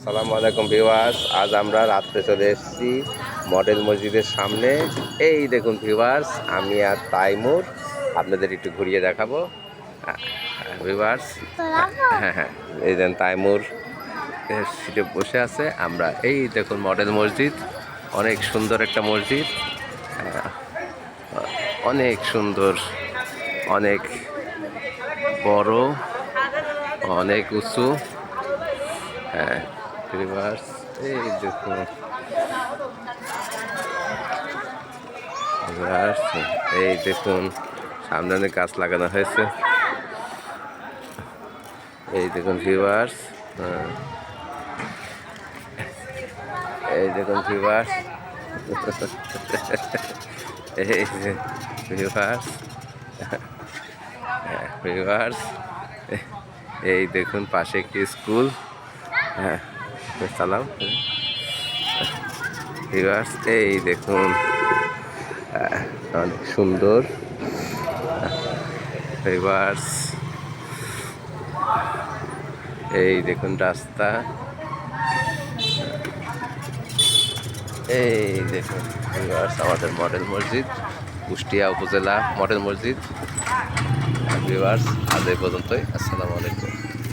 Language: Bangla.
আসসালামু আলাইকুম ভিউয়ার্স। আজ আমরা রাত্রে চলে এসেছি মডেল মসজিদের সামনে। এই দেখুন ভিউয়ার্স, আমি আর তাইমুর আপনাদের একটু ঘুরিয়ে দেখাবো ভিউয়ার্স। হ্যাঁ হ্যাঁ, এই দেন তাইমুর সিটে বসে আছে। আমরা এই দেখুন মডেল মসজিদ, অনেক সুন্দর একটা মসজিদ, অনেক সুন্দর, অনেক বড়, অনেক উঁচু। হ্যাঁ ভিউয়ার্স, এই দেখুন ভিউয়ার্স, এই দেখুন সামনে অনেক গাছ লাগানো হয়েছে। এই দেখুন ভিউয়ার্স, এই দেখুন ভিউয়ার্স, এই যে ভিউয়ার্স, ভিউয়ার্স, এই দেখুন পাশে একটি স্কুল। হ্যাঁ সালাম ভিউয়ার্স, এই দেখুন অনেক সুন্দর ভিউয়ার্স, এই দেখুন রাস্তা, এই দেখুন ভিউয়ার্স আমাদের মডেল মসজিদ, কুষ্টিয়া উপজেলা মডেল মসজিদ। ভিউয়ার্স আজ এই পর্যন্তই। আসসালামু আলাইকুম।